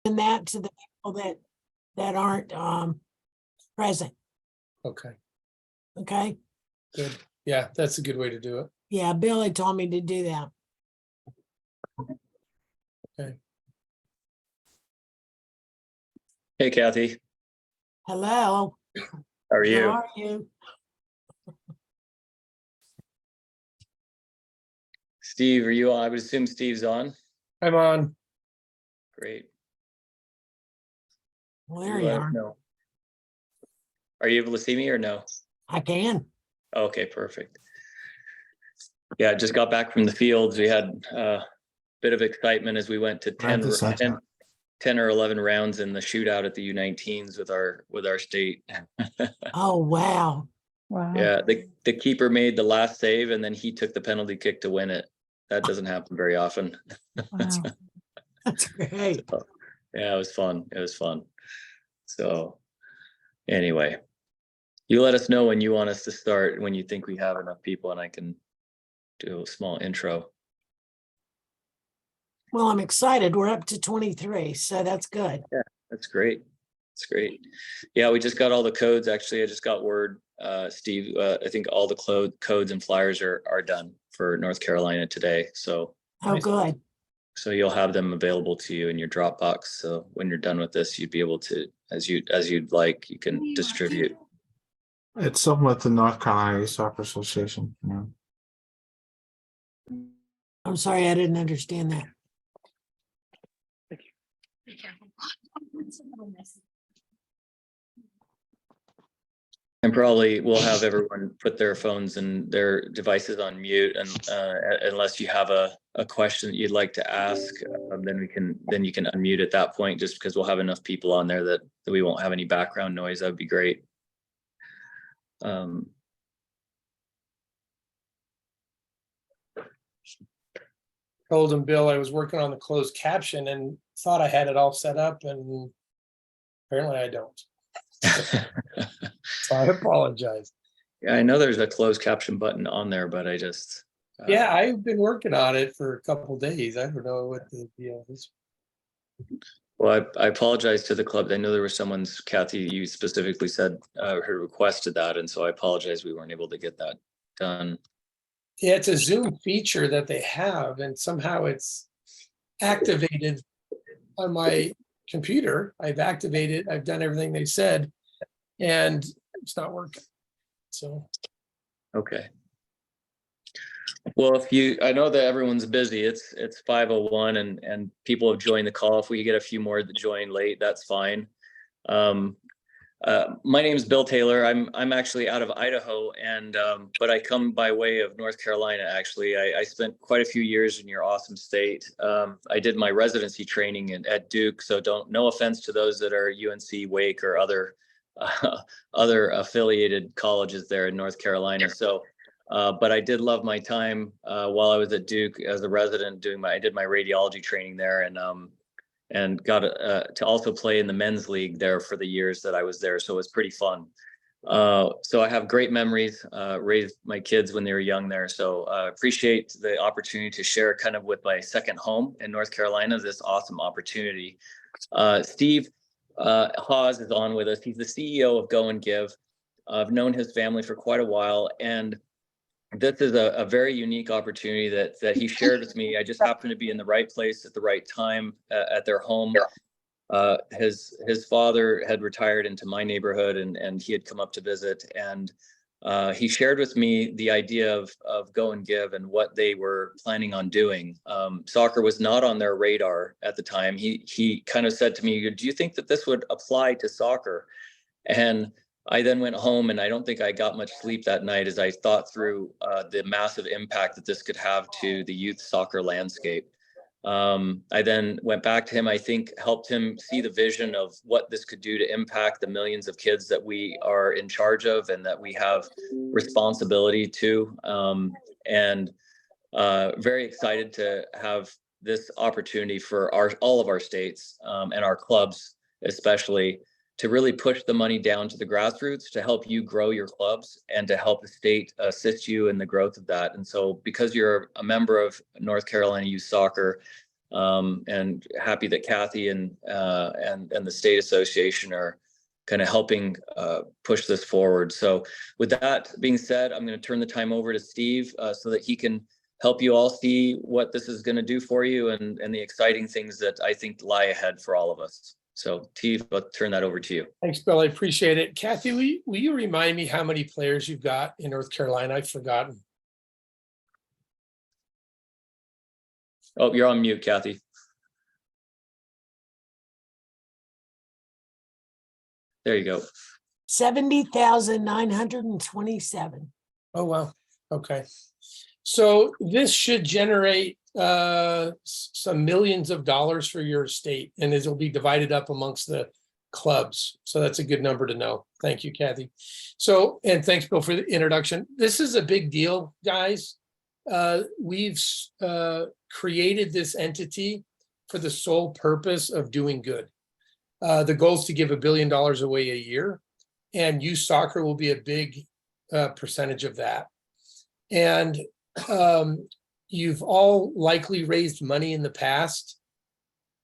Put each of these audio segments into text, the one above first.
that to the people that aren't present. Okay, Okay. good. Yeah, that's a good way to do it. Yeah, Billy told me to do that. Okay. Hey, Kathy. Hello. How are How you? are you? Steve, are you on? I would assume Steve's on. I'm on. Great. Well, there you are. No. Are you able to see me or no? I can. Okay, perfect. Yeah, I just got back from the fields. We had a bit of excitement as we went to 10 or 11 rounds in the shootout at the U19s with our state. Oh, wow. Wow. Yeah, the keeper made the last save and then he took the penalty kick to win it. That doesn't happen very often. Wow. That's great. Yeah, it was fun. It was fun. So anyway, you let us know when you want us to start, when you think we have enough people, and I can do a small intro. Well, I'm excited. We're up to 23, so that's good. Yeah, that's great. That's great. Yeah, we just got all the codes. Actually, I just got word, Steve, I think all the codes and flyers are done for North Carolina today. So, Oh, good. so you'll have them available to you in your Dropbox. So when you're done with this, you'd be able to, as you'd like, you can distribute. It's something with the North Carolina Soccer Association. Yeah. I'm sorry, I didn't understand that. And probably we'll have everyone put their phones and their devices on mute, and unless you have a question that you'd like to ask, then you can unmute at that point. Just because we'll have enough people on there that we won't have any background noise. That'd be great. Told him, Bill, I was working on the closed caption and thought I had it all set up, and apparently I don't. So I apologize. Yeah, I know there's a closed caption button on there, but I just Yeah, I've been working on it for a couple of days. I don't know what the deal is. Well, I apologize to the club. I know there was someone's, Kathy, you specifically said who requested that, and so I apologize we weren't able to get that done. Yeah, it's a Zoom feature that they have, and somehow it's activated on my computer. I've activated, I've done everything they said, and it's not working. So. Okay. Well, I know that everyone's busy. It's 5:01 and people have joined the call. If we get a few more that join late, that's fine. My name is Bill Taylor. I'm actually out of Idaho, and but I come by way of North Carolina. Actually, I spent quite a few years in your awesome state. I did my residency training at Duke, so no offense to those that are UNC, Wake, or other affiliated colleges there in North Carolina. So, but I did love my time while I was at Duke as a resident I did my radiology training there, and got to also play in the men's league there for the years that I was there. So it was pretty fun. So I have great memories, raised my kids when they were young there. So appreciate the opportunity to share kind of with my second home in North Carolina, this awesome opportunity. Steve Hawes is on with us. He's the CEO of Go and Give. I've known his family for quite a while, and this is a very unique opportunity that he shared with me. I just happened to be in the right place at the right time at their home. His father had retired into my neighborhood, and he had come up to visit, and he shared with me the idea of Go and Give and what they were planning on doing. Soccer was not on their radar at the time. He kind of said to me, "Do you think that this would apply to soccer?" And I then went home, and I don't think I got much sleep that night as I thought through the massive impact that this could have to the youth soccer landscape. I then went back to him, I think helped him see the vision of what this could do to impact the millions of kids that we are in charge of and that we have responsibility to. And very excited to have this opportunity for all of our states and our clubs, especially, to really push the money down to the grassroots to help you grow your clubs and to help the state assist you in the growth of that. And so because you're a member of North Carolina Youth Soccer, and happy that Kathy and the state association are kind of helping push this forward. So with that being said, I'm going to turn the time over to Steve so that he can help you all see what this is going to do for you and the exciting things that I think lie ahead for all of us. So Steve, I'll turn that over to you. Thanks, Bill. I appreciate it. Kathy, will you remind me how many players you've got in North Carolina? I've forgotten. Oh, you're on mute, Kathy. There you go. 70,927. Oh, wow. Okay. So this should generate some millions of dollars for your estate, and it will be divided up amongst the clubs. So that's a good number to know. Thank you, Kathy. So, and thanks, Bill, for the introduction. This is a big deal, guys. We've created this entity for the sole purpose of doing good. The goal is to give $1 billion away a year, and youth soccer will be a big percentage of that. And you've all likely raised money in the past.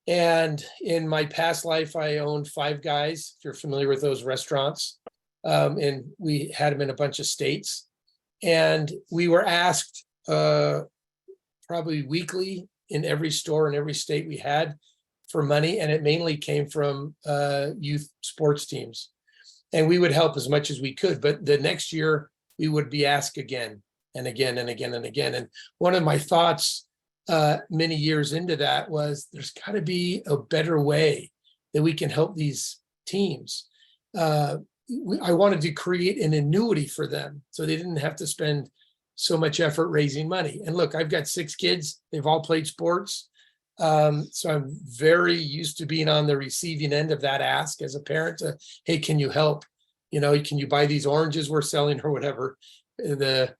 And in my past life, I owned Five Guys, if you're familiar with those restaurants. And we had them in a bunch of states. And we were asked probably weekly in every store in every state we had for money. And it mainly came from youth sports teams. And we would help as much as we could. But the next year, we would be asked again and again and again and again. And one of my thoughts many years into that was there's got to be a better way that we can help these teams. I wanted to create an annuity for them so they didn't have to spend so much effort raising money. And look, I've got 6 kids. They've all played sports. So I'm very used to being on the receiving end of that ask as a parent to, hey, can you help? You know, can you buy these oranges we're selling or whatever? The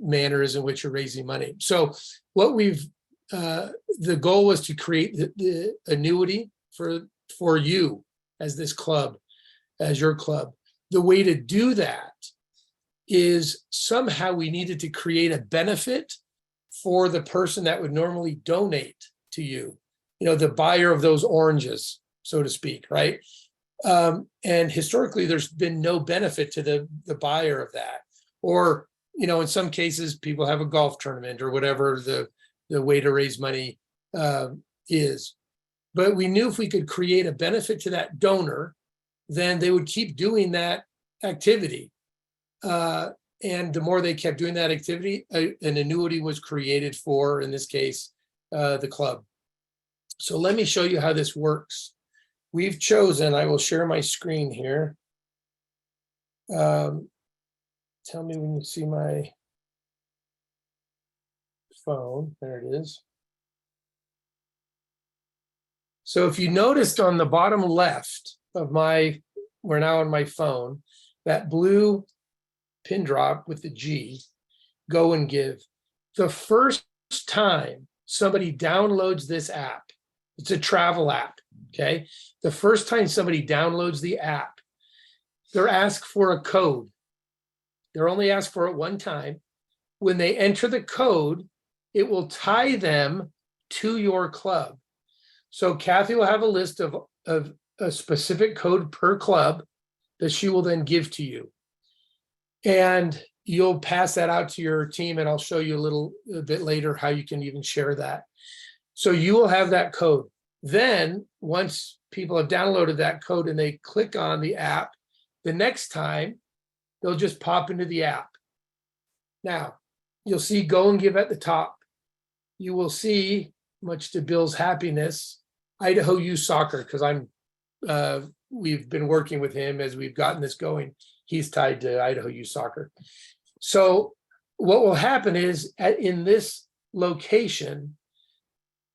manners in which you're raising money. So what the goal was to create the annuity for you as this club, as your club. The way to do that is somehow we needed to create a benefit for the person that would normally donate to you, the buyer of those oranges, so to speak, right? And historically, there's been no benefit to the buyer of that. Or, in some cases, people have a golf tournament or whatever the way to raise money is. But we knew if we could create a benefit to that donor, then they would keep doing that activity. And the more they kept doing that activity, an annuity was created for, in this case, the club. So let me show you how this works. We've chosen, I will share my screen here. Tell me when you see my phone. There it is. So if you noticed on the bottom left of we're now on my phone, that blue pin drop with the G, go and give. The first time somebody downloads this app, it's a travel app, okay? The first time somebody downloads the app, they're asked for a code. They're only asked for it one time. When they enter the code, it will tie them to your club. So Kathy will have a list of a specific code per club that she will then give to you. And you'll pass that out to your team, and I'll show you a bit later how you can even share that. So you will have that code. Then once people have downloaded that code and they click on the app, the next time they'll just pop into the app. Now you'll see Go and Give at the top. You will see, much to Bill's happiness, Idaho Youth Soccer, because we've been working with him as we've gotten this going. He's tied to Idaho Youth Soccer. So what will happen is in this location,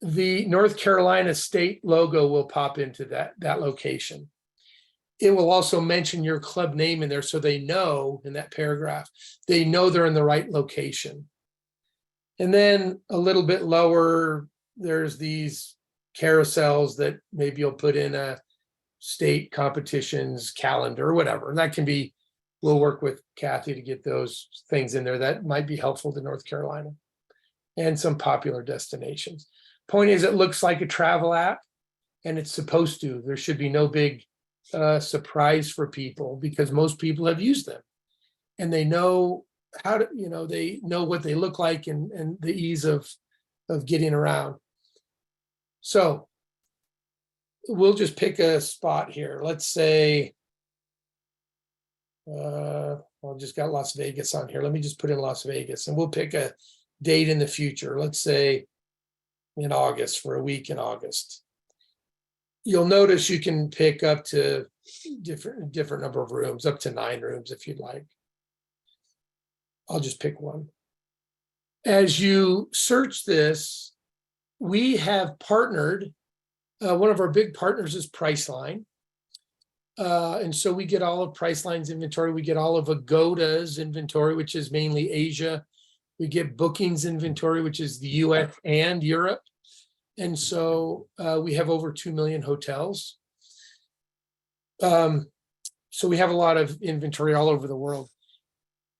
the North Carolina state logo will pop into that location. It will also mention your club name in there so they know, in that paragraph, they know they're in the right location. And then a little bit lower, there's these carousels that maybe you'll put in a state competitions calendar or whatever. And that can be, we'll work with Kathy to get those things in there that might be helpful to North Carolina and some popular destinations. Point is, it looks like a travel app, and it's supposed to. There should be no big surprise for people because most people have used them, and they know how to, they know what they look like and the ease of getting around. So we'll just pick a spot here. Let's say, I just got Las Vegas on here. Let me just put in Las Vegas, and we'll pick a date in the future. Let's say in August, for a week in August. You'll notice you can pick up to different number of rooms, up to 9 rooms if you'd like. I'll just pick one. As you search this, we have partnered. One of our big partners is Priceline. And so we get all of Priceline's inventory. We get all of Agoda's inventory, which is mainly Asia. We get Booking's inventory, which is the US and Europe. And so we have over 2 million hotels. So we have a lot of inventory all over the world.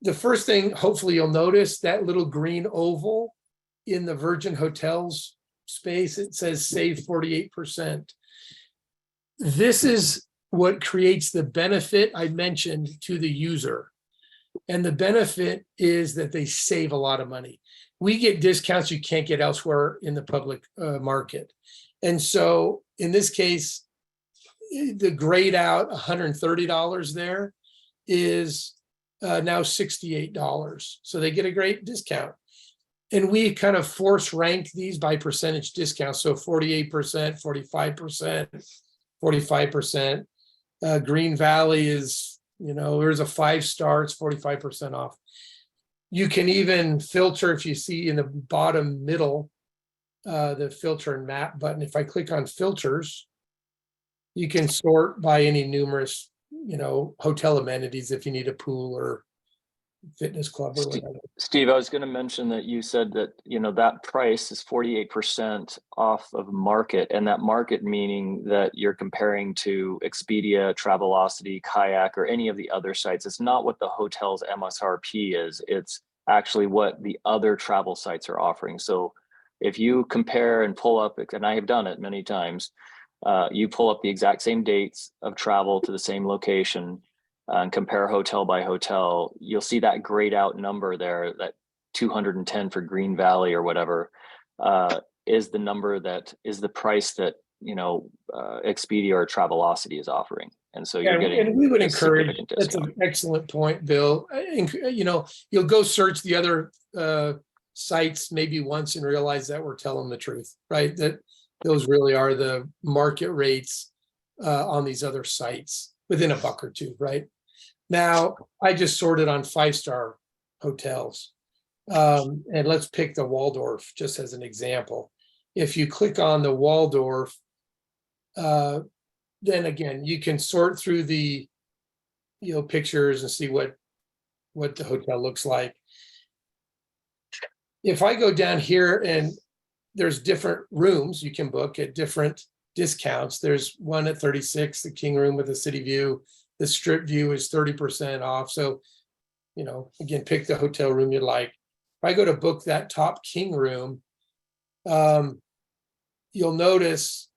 The first thing, hopefully you'll notice that little green oval in the Virgin Hotels space, it says save 48%. This is what creates the benefit I mentioned to the user. And the benefit is that they save a lot of money. We get discounts you can't get elsewhere in the public market. And so in this case, the grayed out $130 there is now $68. So they get a great discount. And we kind of force rank these by percentage discount. So 48%, 45%, 45%. Green Valley is, there's a 5-star, it's 45% off. You can even filter, if you see in the bottom middle, the filter and map button. If I click on filters, you can sort by any numerous, hotel amenities if you need a pool or fitness club or whatever. Steve, I was going to mention that you said that, that price is 48% off of market, and that market meaning that you're comparing to Expedia, Travelocity, Kayak, or any of the other sites. It's not what the hotel's MSRP is. It's actually what the other travel sites are offering. So if you compare and pull up, and I have done it many times, you pull up the exact same dates of travel to the same location, and compare hotel by hotel, you'll see that grayed out number there, that 210 for Green Valley or whatever, is the number that is the price that, Expedia or Travelocity is offering. And so you're getting, and we would a encourage, significant that's discount. an excellent point, Bill. You'll go search the other sites maybe once and realize that we're telling the truth, right? That those really are the market rates on these other sites within a buck or two, right? Now, I just sorted on 5-star hotels. And let's pick the Waldorf just as an example. If you click on the Waldorf, then again, you can sort through the pictures and see what the hotel looks like. If I go down here and there's different rooms you can book at different discounts. There's one at 36, the king room with a city view. The strip view is 30% off. So, again, pick the hotel room you like. If I go to book that top king room, you'll notice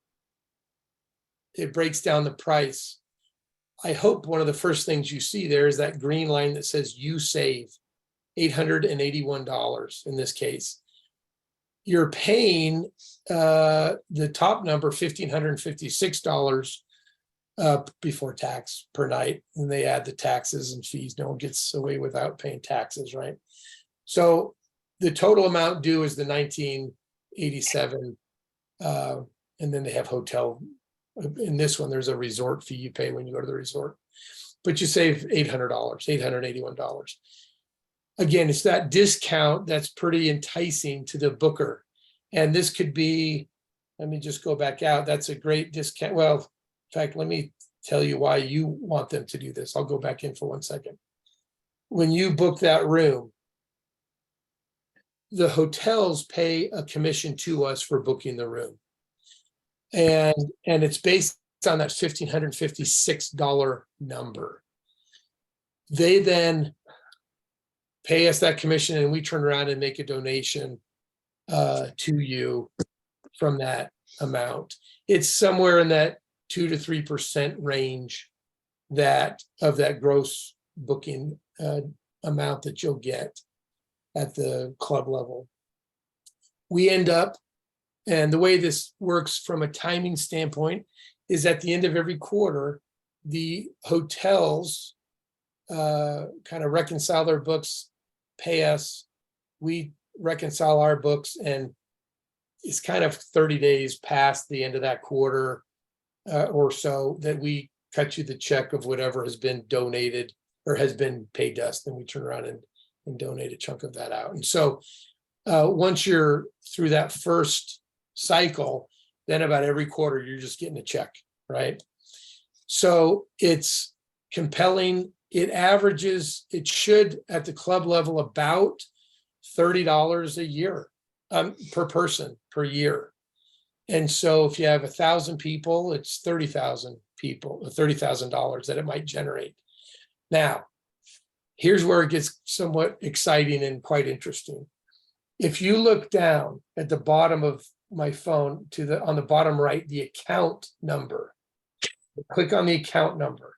it breaks down the price. I hope one of the first things you see there is that green line that says you save $881 in this case. You're paying the top number, $1,556 before tax per night. And they add the taxes and fees. No one gets away without paying taxes, right? So the total amount due is the $1,987. And then they have hotel. In this one, there's a resort fee you pay when you go to the resort. But you save $800, $881. Again, it's that discount that's pretty enticing to the booker. And this could be, let me just go back out. That's a great discount. Well, in fact, let me tell you why you want them to do this. I'll go back in for 1 second. When you book that room, the hotels pay a commission to us for booking the room. And it's based on that $1,556 number. They then pay us that commission and we turn around and make a donation to you from that amount. It's somewhere in that 2 to 3% range that of that gross booking amount that you'll get at the club level. We end up, and the way this works from a timing standpoint is at the end of every quarter, the hotels kind of reconcile their books, pay us, we reconcile our books, and it's kind of 30 days past the end of that quarter or so that we cut you the check of whatever has been donated or has been paid to us. Then we turn around and donate a chunk of that out. And so once you're through that first cycle, then about every quarter, you're just getting a check, right? So it's compelling. It averages, it should at the club level about $30 a year per person per year. And so if you have 1,000 people, it's 30,000 people, $30,000 that it might generate. Now, here's where it gets somewhat exciting and quite interesting. If you look down at the bottom of my phone on the bottom right, the account number, click on the account number,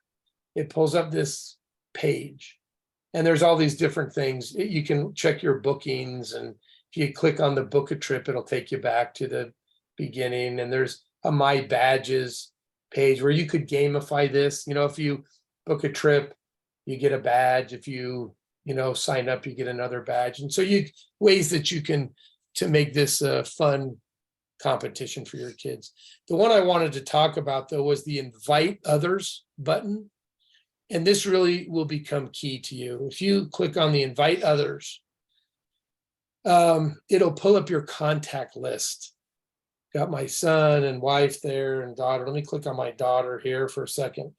it pulls up this page. And there's all these different things. You can check your bookings, and if you click on the book a trip, it'll take you back to the beginning. And there's a My Badges page where you could gamify this. You know, if you book a trip, you get a badge. If you sign up, you get another badge. And so ways that you can to make this a fun competition for your kids. The one I wanted to talk about, though, was the Invite Others button. And this really will become key to you. If you click on the Invite Others, it'll pull up your contact list. Got my son and wife there and daughter. Let me click on my daughter here for a second.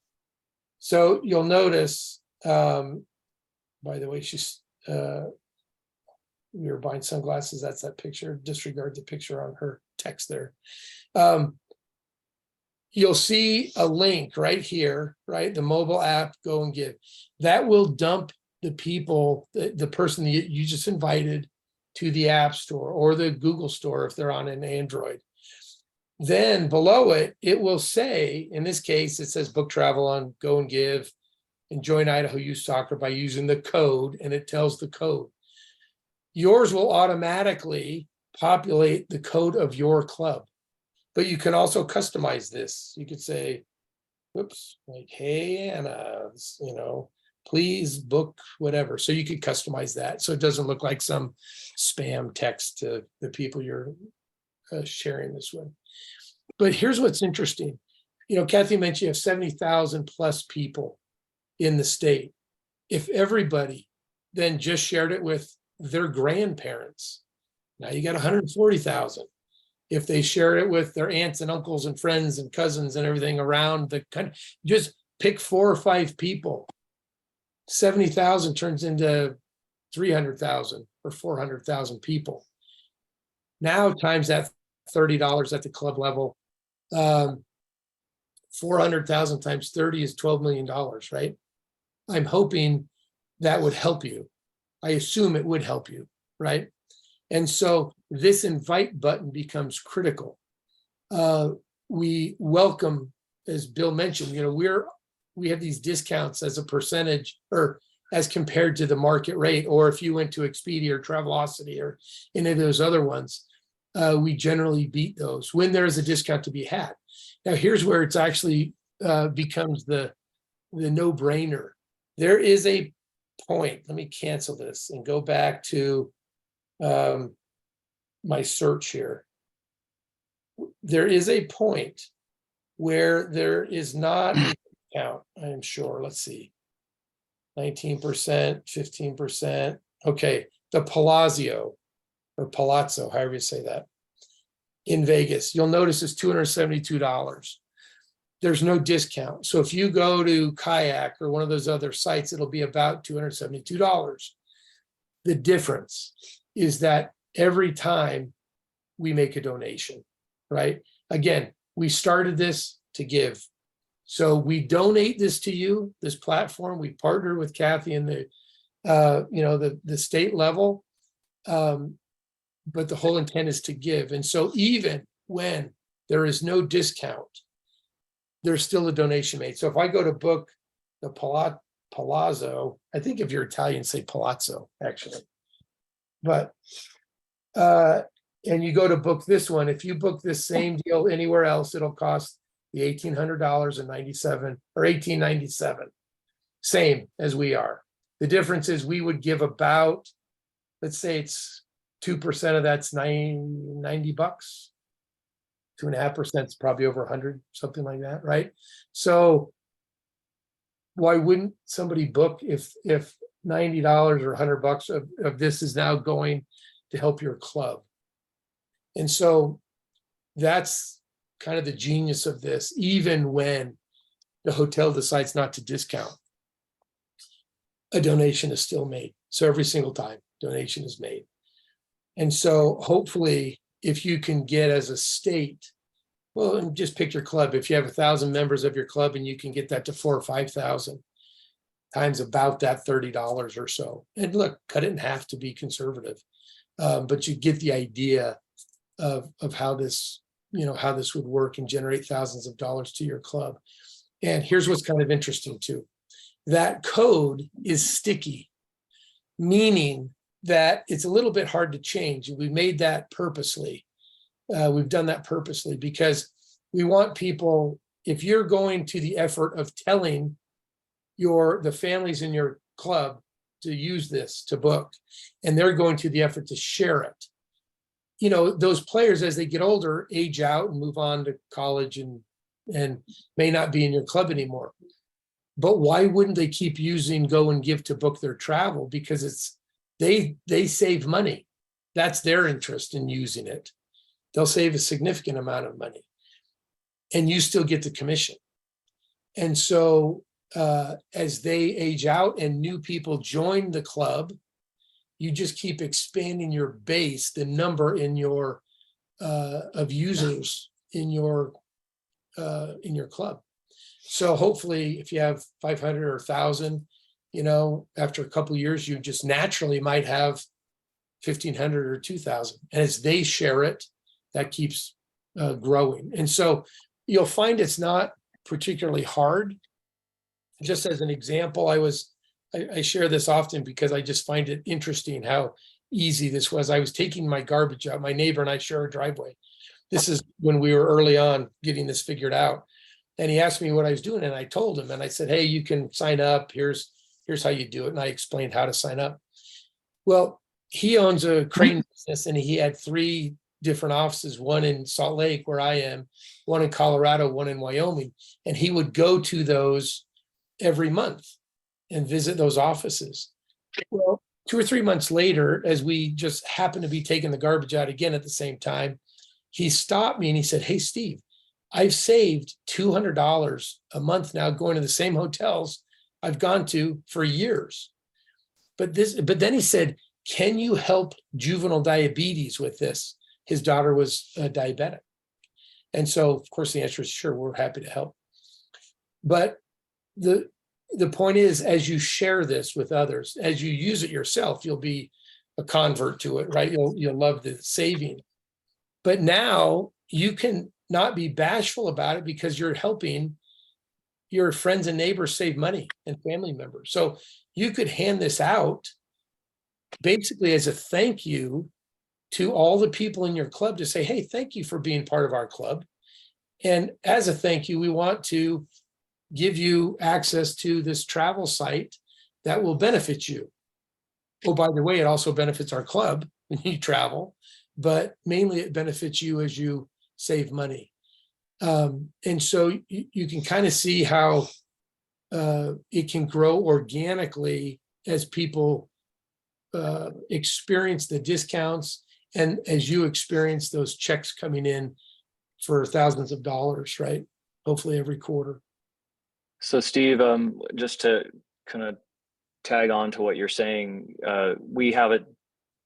So you'll notice, by the way, she's, we were buying sunglasses. That's that picture. Disregard the picture on her text there. You'll see a link right here, right? The mobile app, Go and Give. That will dump the people, the person that you just invited to the App Store or the Google Store if they're on an Android. Then below it, it will say, in this case, it says book travel on Go and Give and join Idaho Youth Soccer by using the code, and it tells the code. Yours will automatically populate the code of your club. But you can also customize this. You could say, whoops, like, hey, Anna, please book whatever. So you could customize that so it doesn't look like some spam text to the people you're sharing this with. But here's what's interesting. Kathy mentioned you have 70,000 plus people in the state. If everybody then just shared it with their grandparents, now you got 140,000. If they share it with their aunts and uncles and friends and cousins and everything around the country, just pick 4 or 5 people. 70,000 turns into 300,000 or 400,000 people. Now times that $30 at the club level, 400,000 times 30 is $12 million, right? I'm hoping that would help you. I assume it would help you, right? And so this invite button becomes critical. We welcome, as Bill mentioned, we have these discounts as a percentage or as compared to the market rate, or if you went to Expedia or Travelocity or any of those other ones, we generally beat those when there is a discount to be had. Now, here's where it's actually becomes the no-brainer. There is a point. Let me cancel this and go back to my search here. There is a point where there is not a discount, I am sure. Let's see. 19%, 15%. Okay, the Palazzo, however you say that, in Vegas, you'll notice it's $272. There's no discount. So if you go to Kayak or one of those other sites, it'll be about $272. The difference is that every time we make a donation, right? Again, we started this to give. So we donate this to you, this platform. We partner with Kathy in the state level, but the whole intent is to give. And so even when there is no discount, there's still a donation made. So if I go to book the Palazzo, I think if you're Italian, say Palazzo, actually. But, and you go to book this one, if you book this same deal anywhere else, it'll cost the $1,800.97 or $1,897, same as we are. The difference is we would give about, let's say it's 2% of that's $90. 2.5% is probably over 100, something like that, right? So why wouldn't somebody book if $90 or $100 of this is now going to help your club? And so that's kind of the genius of this, even when the hotel decides not to discount, a donation is still made. So every single time donation is made. And so hopefully if you can get as a state, well, and just pick your club. If you have 1,000 members of your club and you can get that to 4,000 or 5,000 times about that $30 or so. And look, cut it in half to be conservative. But you get the idea of how this, how this would work and generate thousands of dollars to your club. And here's what's kind of interesting too. That code is sticky, meaning that it's a little bit hard to change. We made that purposely. We've done that purposely because we want people, if you're going to the effort of telling the families in your club to use this, to book, and they're going to the effort to share it, those players, as they get older, age out and move on to college and may not be in your club anymore. But why wouldn't they keep using Go and Give to book their travel? Because they save money. That's their interest in using it. They'll save a significant amount of money and you still get the commission. And so as they age out and new people join the club, you just keep expanding your base, the number in your of users in your club. So hopefully if you have 500 or 1,000, after a couple of years, you just naturally might have 1,500 or 2,000. And as they share it, that keeps growing. And so you'll find it's not particularly hard. Just as an example, I share this often because I just find it interesting how easy this was. I was taking my garbage out. My neighbor and I share a driveway. This is when we were early on getting this figured out. And he asked me what I was doing. And I told him, and I said, hey, you can sign up. Here's how you do it. And I explained how to sign up. Well, he owns a crane business and he had 3 different offices, one in Salt Lake where I am, one in Colorado, one in Wyoming. And he would go to those every month and visit those offices. Well, 2 or 3 months later, as we just happened to be taking the garbage out again at the same time, he stopped me and he said, hey, Steve, I've saved $200 a month now going to the same hotels I've gone to for years. But then he said, can you help juvenile diabetes with this? His daughter was diabetic. And so, of course, the answer is sure, we're happy to help. But the point is, as you share this with others, as you use it yourself, you'll be a convert to it, right? You'll love the saving. But now you can not be bashful about it because you're helping your friends and neighbors save money and family members. So you could hand this out basically as a thank you to all the people in your club to say, hey, thank you for being part of our club. And as a thank you, we want to give you access to this travel site that will benefit you. Oh, by the way, it also benefits our club when you travel, but mainly it benefits you as you save money. And so you can kind of see how it can grow organically as people experience the discounts and as you experience those checks coming in for thousands of dollars, right? Hopefully every quarter. So Steve, just to kind of tag on to what you're saying, we have it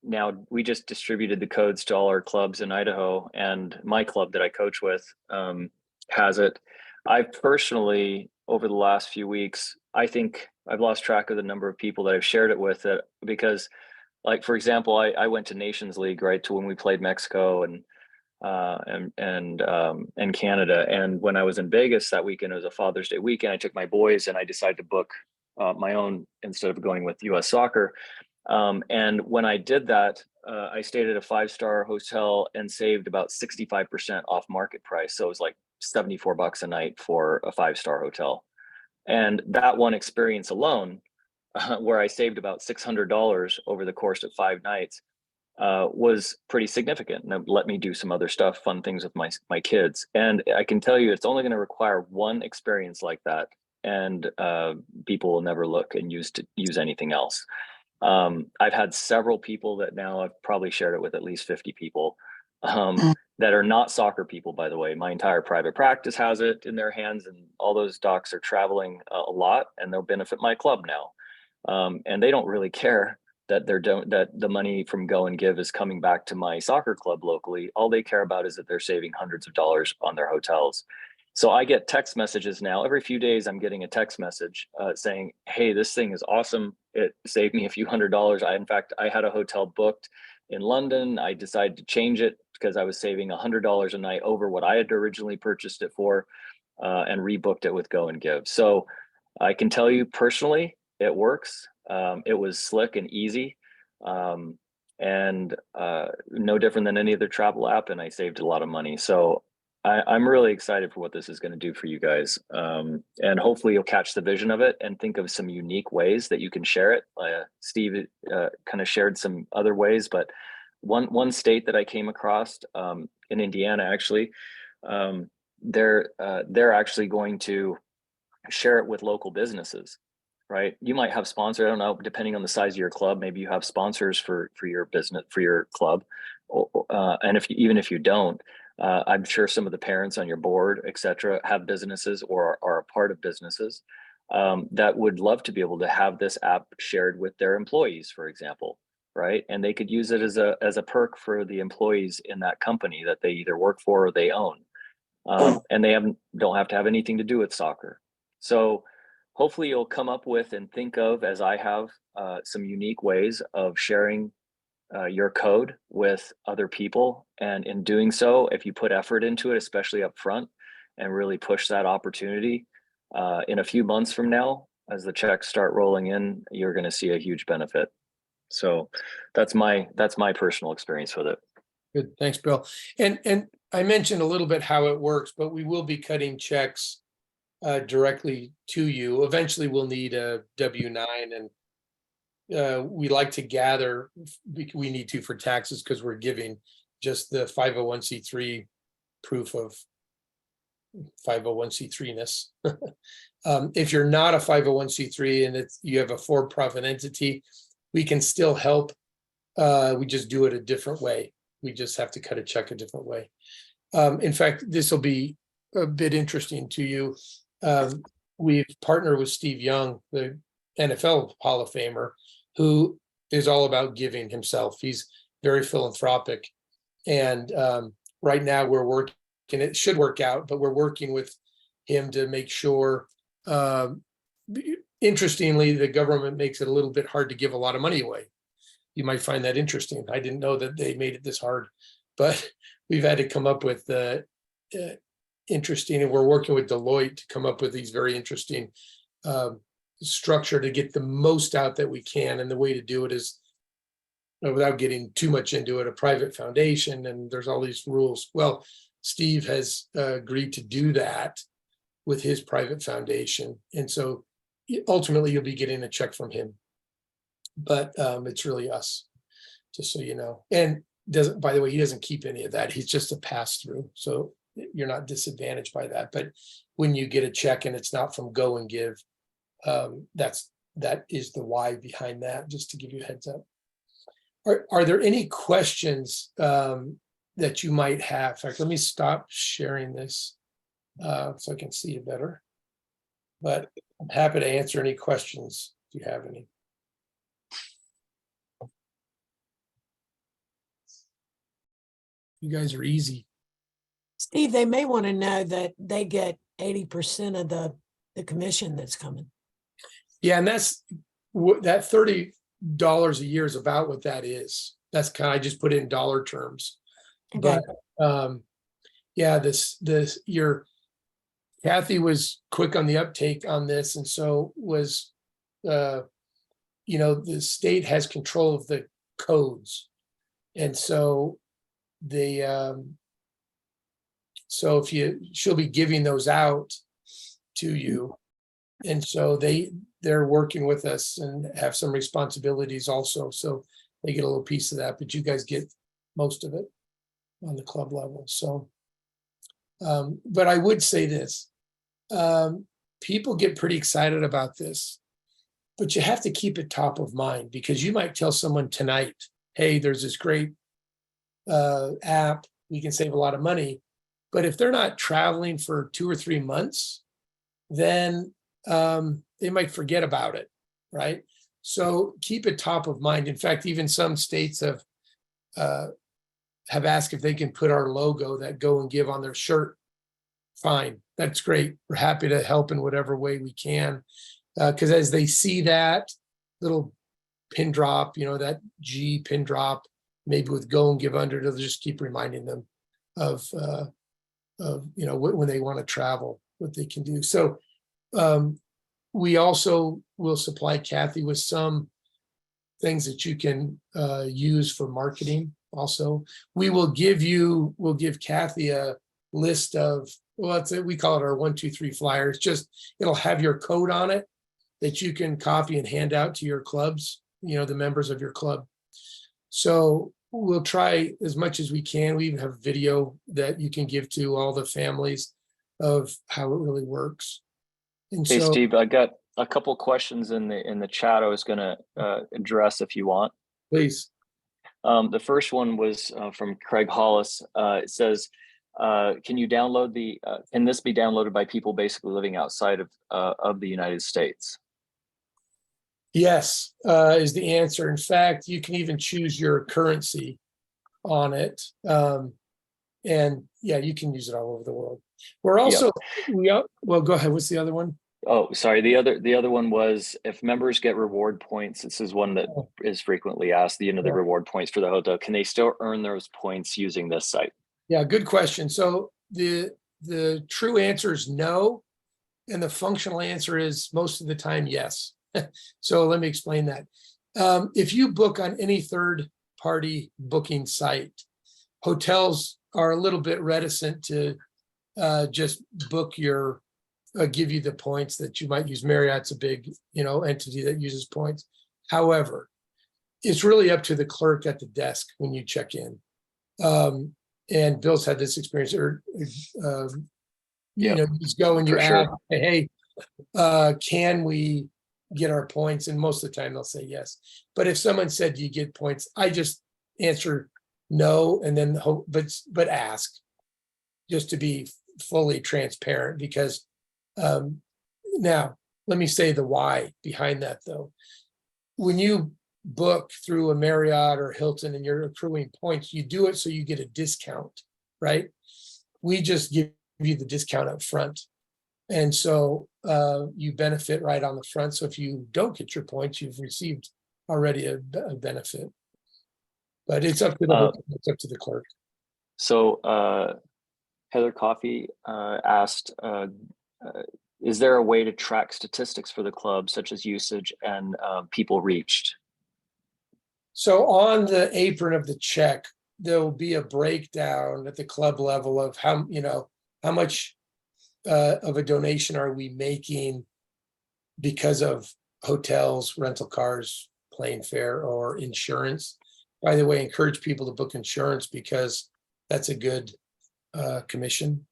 now. We just distributed the codes to all our clubs in Idaho, and my club that I coach with has it. I've personally, over the last few weeks, I think I've lost track of the number of people that I've shared it with, because, like, for example, I went to Nations League, right, to when we played Mexico, and and Canada. And when I was in Vegas that weekend, it was a Father's Day weekend. I took my boys and I decided to book my own instead of going with US Soccer. And when I did that, I stayed at a 5-star hotel and saved about 65% off market price. So it was like $74 a night for a 5-star hotel. And that one experience alone, where I saved about $600 over the course of 5 nights, was pretty significant. And it let me do some other stuff, fun things with my kids. And I can tell you, it's only going to require one experience like that, and people will never look and use anything else. I've had several people that now I've probably shared it with at least 50 people that are not soccer people, by the way. My entire private practice has it in their hands, and all those docs are traveling a lot, and they'll benefit my club now. And they don't really care that that the money from Go and Give is coming back to my soccer club locally. All they care about is that they're saving hundreds of dollars on their hotels. So I get text messages now. Every few days, I'm getting a text message saying, "Hey, this thing is awesome. It saved me a few $100s. In fact, I had a hotel booked in London. I decided to change it because I was saving $100 a night over what I had originally purchased it for, and rebooked it with Go and Give." So I can tell you personally, it works. It was slick and easy, and no different than any other travel app. And I saved a lot of money. So I'm really excited for what this is going to do for you guys. And hopefully you'll catch the vision of it and think of some unique ways that you can share it. Steve kind of shared some other ways, but one state that I came across in Indiana, actually, they're actually going to share it with local businesses, right? You might have sponsors, I don't know, depending on the size of your club, maybe you have sponsors for your business, for your club. And even if you don't, I'm sure some of the parents on your board, et cetera, have businesses or are a part of businesses that would love to be able to have this app shared with their employees, for example, right? And they could use it as a perk for the employees in that company that they either work for or they own. And they don't have to have anything to do with soccer. So hopefully you'll come up with and think of, as I have, some unique ways of sharing your code with other people. And in doing so, if you put effort into it, especially up front, and really push that opportunity, in a few months from now, as the checks start rolling in, you're going to see a huge benefit. So that's my personal experience with it. Good, thanks, Bill. And I mentioned a little bit how it works, but we will be cutting checks directly to you. Eventually, we'll need a W-9, and we like to gather. We need to for taxes because we're giving just the 501c3 proof of 501c3-ness. If you're not a 501c3 and you have a for-profit entity, we can still help. We just do it a different way. We just have to cut a check a different way. In fact, this will be a bit interesting to you. We've partnered with Steve Young, the NFL Hall of Famer, who is all about giving himself. He's very philanthropic. And right now we're working, it should work out, but we're working with him to make sure. Interestingly, the government makes it a little bit hard to give a lot of money away. You might find that interesting. I didn't know that they made it this hard, but we've had to come up with interesting, and we're working with Deloitte to come up with these very interesting structure to get the most out that we can. And the way to do it is, without getting too much into it, a private foundation, and there's all these rules. Well, Steve has agreed to do that with his private foundation. And so ultimately you'll be getting a check from him, but it's really us, just so you know. And by the way, he doesn't keep any of that. He's just a pass through. So you're not disadvantaged by that. But when you get a check and it's not from Go and Give, that is the why behind that, just to give you a heads up. Are there any questions that you might have? In fact, let me stop sharing this so I can see it better. But I'm happy to answer any questions if you have any. You guys are easy. Steve, they may want to know that they get 80% of the commission that's coming. Yeah, and that's what that $30 a year is about. What that is. That's kind of, I just put it in dollar terms. Okay. But yeah, Kathy was quick on the uptake on this, and so was the state has control of the codes, and so so she'll be giving those out to you, and so they're working with us and have some responsibilities also, so they get a little piece of that, but you guys get most of it on the club level. So but I would say this, people get pretty excited about this, but you have to keep it top of mind, because you might tell someone tonight, hey, there's this great app, we can save a lot of money. But if they're not traveling for 2 or 3 months, then they might forget about it, right? So keep it top of mind. In fact, even some states have asked if they can put our logo, that Go and Give, on their shirt. Fine, that's great. We're happy to help in whatever way we can. Because as they see that little pin drop, that G pin drop, maybe with Go and Give under, it'll just keep reminding them of when they want to travel, what they can do. So we also will supply Kathy with some things that you can use for marketing. Also, we'll give Kathy a list of, we call it our 1, 2, 3 flyers. Just, it'll have your code on it that you can copy and hand out to your clubs, the members of your club. So we'll try as much as we can. We even have video that you can give to all the families of how it really works. And Hey, so, Steve, I got a couple questions in the chat I was going to address if you want. please. The first one was from Craig Hollis. It says, can this be downloaded by people basically living outside of the United States? Yes, is the answer. In fact, you can even choose your currency on it. And yeah, you can use it all over the world. We're also, well, go ahead. What's the other one? Oh, sorry. The other one was, if members get reward points, this is one that is frequently asked, the reward points for the hotel, can they still earn those points using this site? Yeah, good question. So the true answer is no. And the functional answer is most of the time, yes. So let me explain that. If you book on any third-party booking site, hotels are a little bit reticent to just book give you the points that you might use. Marriott's a big, entity that uses points. However, it's really up to the clerk at the desk when you check in. And Bill's had this experience, you just go and you ask, hey, can we get our points? And most of the time they'll say yes. But if someone said, do you get points? I just answer no, and then but ask, just to be fully transparent, because now let me say the why behind that though. When you book through a Marriott or Hilton and you're accruing points, you do it so you get a discount, right? We just give you the discount up front. And so you benefit right on the front. So if you don't get your points, you've received already a benefit. But it's up to the clerk. So Heather Coffey asked, is there a way to track statistics for the club, such as usage and people reached? So on the apron of the check, there will be a breakdown at the club level of how much of a donation are we making because of hotels, rental cars, plane fare, or insurance. By the way, encourage people to book insurance because that's a good commission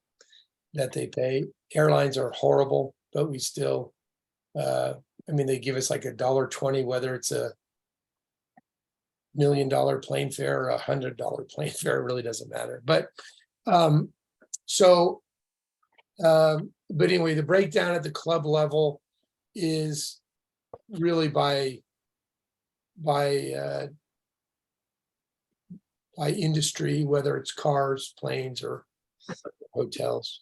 that they pay. Airlines are horrible, but we still, they give us like $1.20, whether it's a $1 million plane fare or $100 plane fare, it really doesn't matter. But but anyway, the breakdown at the club level is really by industry, whether it's cars, planes, or hotels.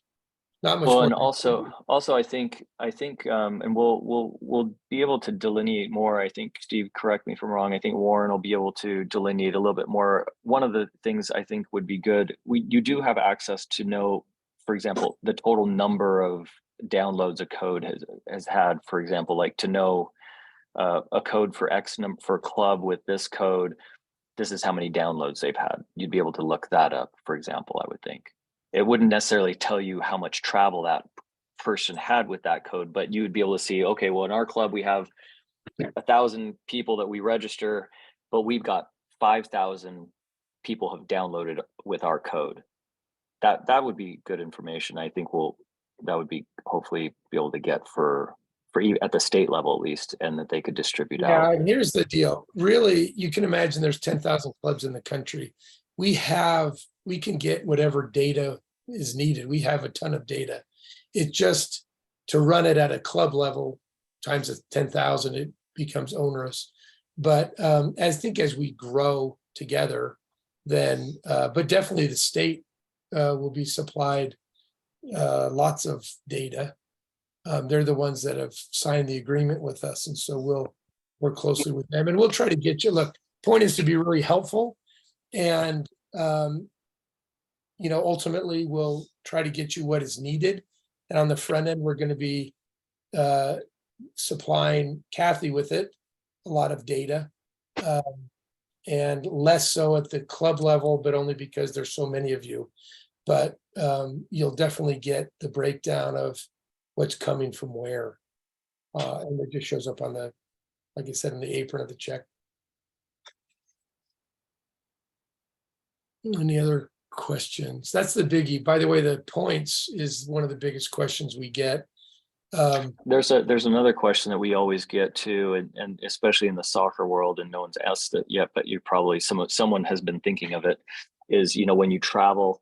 Not much Well, more. and also, I think, and we'll be able to delineate more. I think, Steve, correct me if I'm wrong. I think Warren will be able to delineate a little bit more. One of the things I think would be good, you do have access to know, for example, the total number of downloads a code has had, for example, like to know a code for X number for a club with this code, this is how many downloads they've had. You'd be able to look that up, for example, I would think. It wouldn't necessarily tell you how much travel that person had with that code, but you would be able to see, okay, well, in our club, we have 1,000 people that we register, but we've got 5,000 people have downloaded with our code. That would be good information. I think that would be hopefully be able to get for at the state level at least, and that they could distribute Yeah, out. and here's the deal. Really, you can imagine there's 10,000 clubs in the country. We can get whatever data is needed. We have a ton of data. It just, to run it at a club level times 10,000, it becomes onerous. But I think as we grow together, then, but definitely the state will be supplied lots of data. They're the ones that have signed the agreement with us, and so we'll work closely with them, and we'll try to get you. Look, point is to be really helpful, and ultimately we'll try to get you what is needed. And on the front end, we're going to be supplying Kathy with it, a lot of data, and less so at the club level, but only because there's so many of you. But you'll definitely get the breakdown of what's coming from where. And it just shows up on the, like I said, in the apron of the check. Any other questions? That's the biggie. By the way, the points is one of the biggest questions we get. There's another question that we always get to, and especially in the soccer world, and no one's asked it yet, but you probably someone has been thinking of it, is when you travel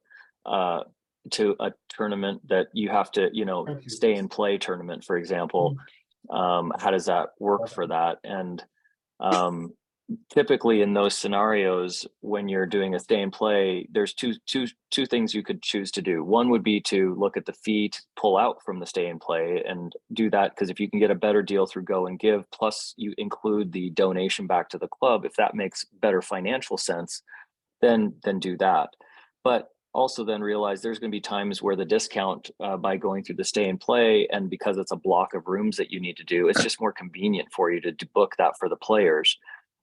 to a tournament that you have to stay and play tournament, for example, how does that work for that? And typically in those scenarios, when you're doing a stay and play, there's two things you could choose to do. One would be to look at the fee to pull out from the stay and play and do that, because if you can get a better deal through Go and Give, plus you include the donation back to the club, if that makes better financial sense, then do that. But also then realize there's going to be times where the discount by going through the stay and play, and because it's a block of rooms that you need to do, it's just more convenient for you to book that for the players.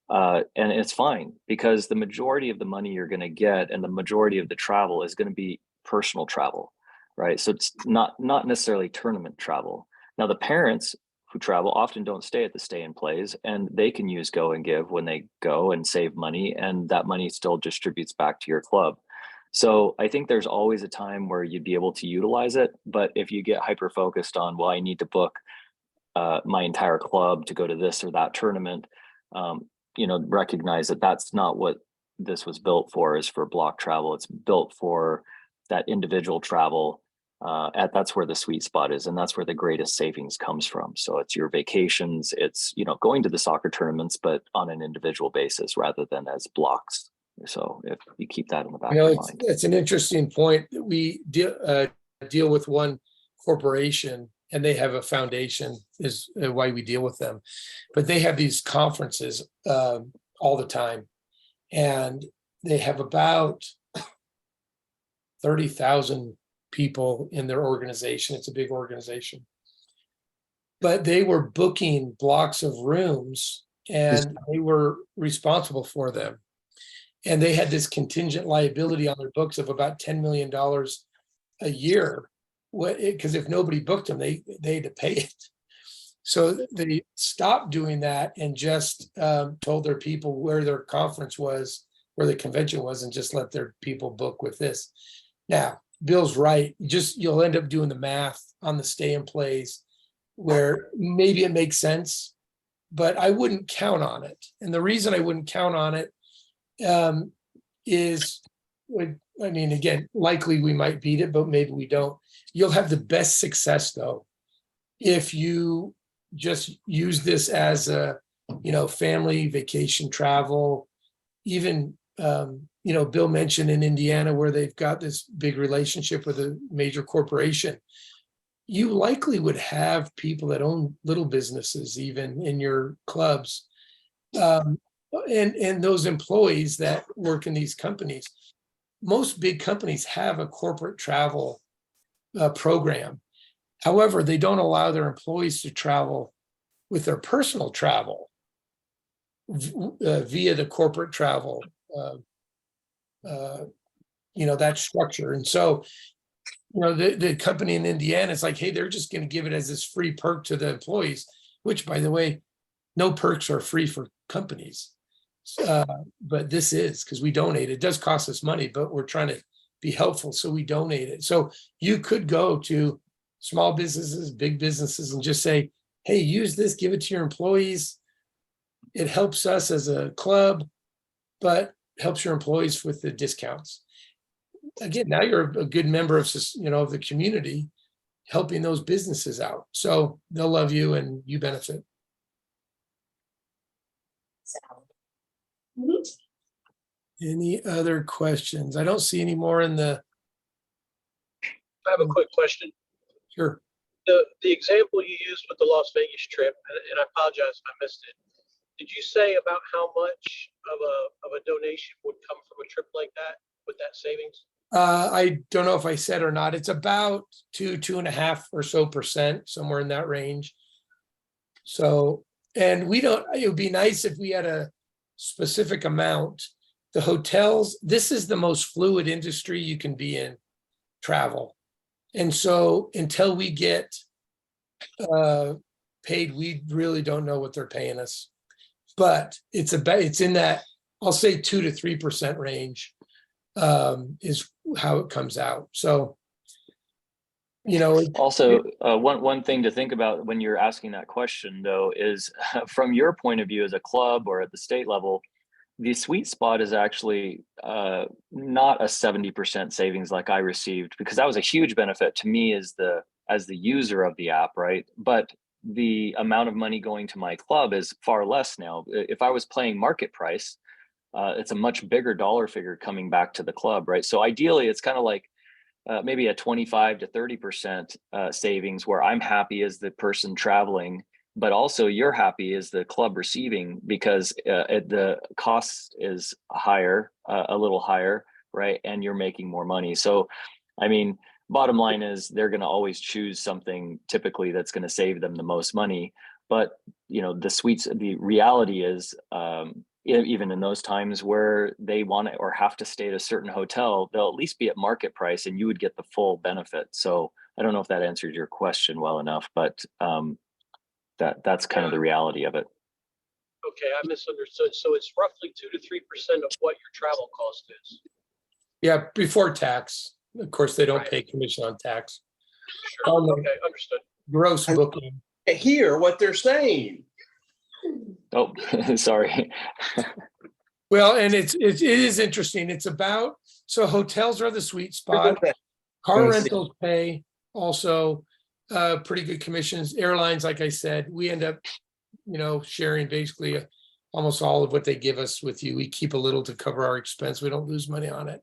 And it's fine, because the majority of the money you're going to get and the majority of the travel is going to be personal travel, right? So it's not necessarily tournament travel. Now, the parents who travel often don't stay at the stay and plays, and they can use Go and Give when they go and save money, and that money still distributes back to your club. So I think there's always a time where you'd be able to utilize it. But if you get hyper focused on, well, I need to book my entire club to go to this or that tournament, recognize that that's not what this was built for, is for block travel. It's built for that individual travel. That's where the sweet spot is, and that's where the greatest savings comes from. So it's your vacations, it's going to the soccer tournaments, but on an individual basis rather than as blocks. So if you keep that in the back of your mind. It's an interesting point. We deal with one corporation, and they have a foundation, is why we deal with them. But they have these conferences all the time, and they have about 30,000 people in their organization. It's a big organization. But they were booking blocks of rooms, and they were responsible for them. And they had this contingent liability on their books of about $10 million a year, because if nobody booked them, they had to pay it. So they stopped doing that and just told their people where their conference was, where the convention was, and just let their people book with this. Now, Bill's right. You'll end up doing the math on the stay and plays, where maybe it makes sense, but I wouldn't count on it. And the reason I wouldn't count on it is, again, likely we might beat it, but maybe we don't. You'll have the best success, though, if you just use this as a, family vacation travel, even Bill mentioned in Indiana where they've got this big relationship with a major corporation. You likely would have people that own little businesses even in your clubs. And those employees that work in these companies, most big companies have a corporate travel program. However, they don't allow their employees to travel with their personal travel via the corporate travel, that structure. And so, the company in Indiana is like, hey, they're just going to give it as this free perk to the employees, which, by the way, no perks are free for companies. But this is because we donate. It does cost us money, but we're trying to be helpful, so we donate it. So you could go to small businesses, big businesses, and just say, hey, use this, give it to your employees. It helps us as a club, but helps your employees with the discounts. Again, now you're a good member of the community, helping those businesses out. So they'll love you and you benefit. Any other questions? I don't see any more in the. I have a quick question. Sure. The example you used with the Las Vegas trip, and I apologize if I missed it. Did you say about how much of a donation would come from a trip like that with that savings? I don't know if I said or not. It's about 2.5% or so, somewhere in that range. So, and it would be nice if we had a specific amount. The hotels, this is the most fluid industry you can be in, travel. And so until we get paid, we really don't know what they're paying us. But it's in that, I'll say 2 to 3% range is how it comes out. So, Also, one thing to think about when you're asking that question, though, is from your point of view as a club or at the state level, the sweet spot is actually not a 70% savings like I received, because that was a huge benefit to me as the user of the app, right? But the amount of money going to my club is far less now. If I was playing market price, it's a much bigger dollar figure coming back to the club, right? So ideally, it's kind of like maybe a 25 to 30% savings, where I'm happy as the person traveling, but also you're happy as the club receiving, because the cost is higher, a little higher, right? And you're making more money. So, I mean, bottom line is they're going to always choose something typically that's going to save them the most money. But, the reality is, even in those times where they want to or have to stay at a certain hotel, they'll at least be at market price and you would get the full benefit. So I don't know if that answered your question well enough, but that's kind of the reality of it. Okay, I misunderstood. So it's roughly 2 to 3% of what your travel cost is. Yeah, before tax. Of course, they don't Right. pay commission on tax. Sure. On the Okay, understood. gross booking. Hear what they're saying. Oh, sorry. Well, and it is interesting. It's about, so hotels are the sweet spot. Car rentals pay also pretty good commissions. Airlines, like I said, we end up, sharing basically almost all of what they give us with you. We keep a little to cover our expense. We don't lose money on it.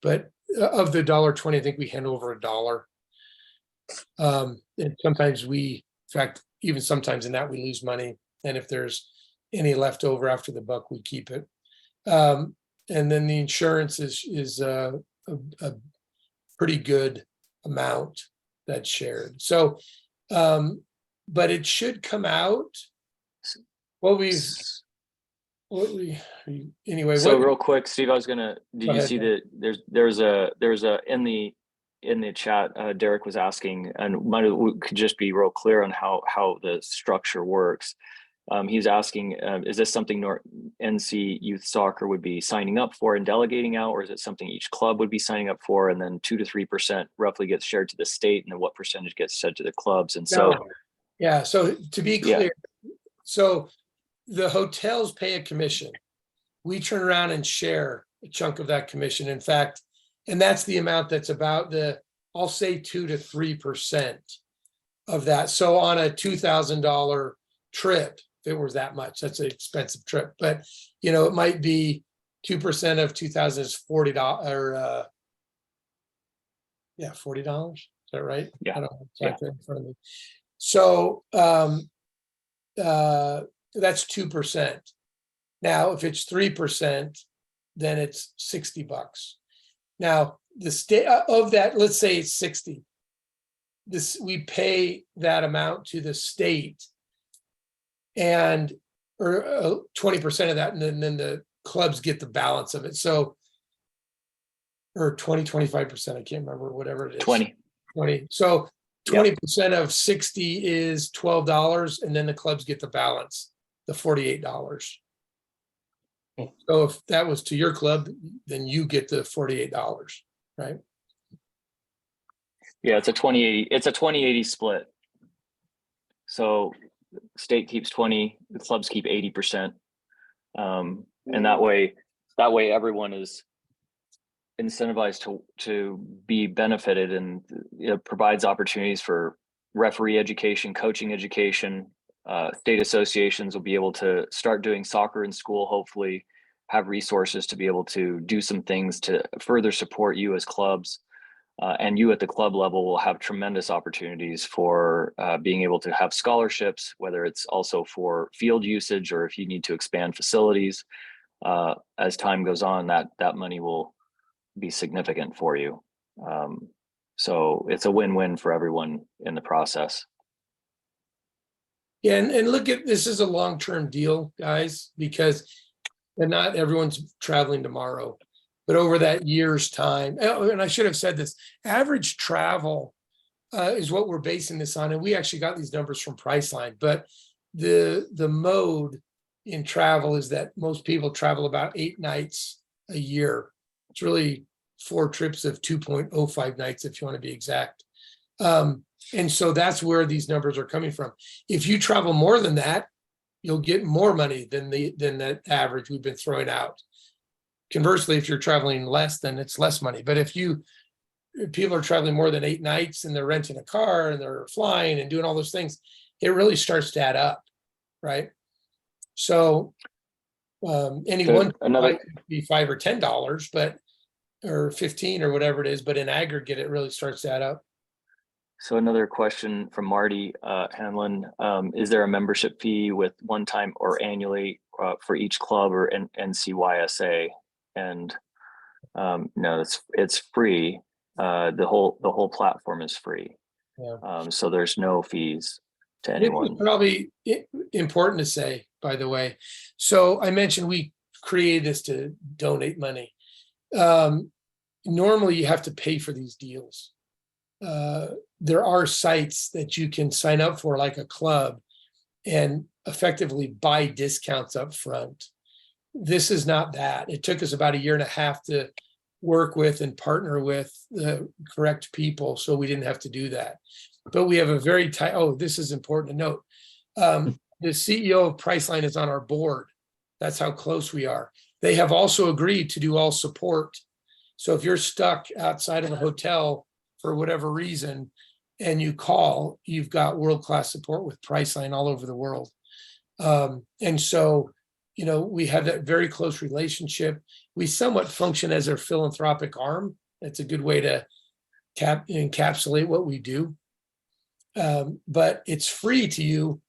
But of the $1.20, I think we hand over $1. And sometimes in fact, even sometimes in that we lose money. And if there's any left over after the buck, we keep it. And then the insurance is a pretty good amount that's shared. So, but it should come out. Anyway. So real quick, Steve, did you see ahead. that there's a in the chat, Derek was asking, and we could just be real clear on how the structure works. He's asking, is this something NC Youth Soccer would be signing up for and delegating out, or is it something each club would be signing up for, and then 2 to 3% roughly gets shared to the state, and then what percentage gets sent to the clubs? And so, yeah. So to be clear, so the hotels pay a commission. We turn around and share a chunk of that commission. In fact, and that's the amount that's about I'll say 2 to 3% of that. So on a $2,000 trip, if it was that much, that's an expensive trip, but it might be 2% of 2,000 is $40 or yeah, $40. Is that right? Yeah. I don't have exactly in front of me. So that's 2%. Now, if it's 3%, then it's $60. Now, the state of that, let's say it's 60. We pay that amount to the state, and or 20% of that, and then the clubs get the balance of it. So, or 25%, I can't remember, whatever it is. 20. So 20% of 60 is $12, and then the clubs get the balance, the $48. So if that was to your club, then you get the $48, right? Yeah, it's a 20/80. It's a 20/80 split. So state keeps 20, the clubs keep 80%. And that way everyone is incentivized to be benefited, and it provides opportunities for referee education, coaching education. State associations will be able to start doing soccer in school, hopefully have resources to be able to do some things to further support you as clubs. And you at the club level will have tremendous opportunities for being able to have scholarships, whether it's also for field usage or if you need to expand facilities. As time goes on, that money will be significant for you. So it's a win-win for everyone in the process. Yeah, and look at this is a long-term deal, guys, because not everyone's traveling tomorrow, but over that year's time. And I should have said this: average travel is what we're basing this on, and we actually got these numbers from Priceline. But the mode in travel is that most people travel about 8 nights a year. It's really 4 trips of 2.05 nights, if you want to be exact. And so that's where these numbers are coming from. If you travel more than that, you'll get more money than the average we've been throwing out. Conversely, if you're traveling less, then it's less money. But if people are traveling more than 8 nights and they're renting a car and they're flying and doing all those things, it really starts to add up, right? So anyone might be $5 or $10, but or 15 or whatever it is, but in aggregate, it really starts to add up. So another question from Marty Hanlon. Is there a membership fee with one time or annually for each club or NCYSA? And no, it's free. The whole platform is free. Yeah. So there's no fees to anyone. It's probably important to say, by the way. So I mentioned we created this to donate money. Normally you have to pay for these deals. There are sites that you can sign up for, like a club, and effectively buy discounts up front. This is not that. It took us about 1.5 years to work with and partner with the correct people, so we didn't have to do that. But we have a very tight, this is important to note. The CEO of Priceline is on our board. That's how close we are. They have also agreed to do all support. So if you're stuck outside of a hotel for whatever reason, and you call, you've got world-class support with Priceline all over the world. And so, we have that very close relationship. We somewhat function as a philanthropic arm. That's a good way to encapsulate what we do. But it's free to you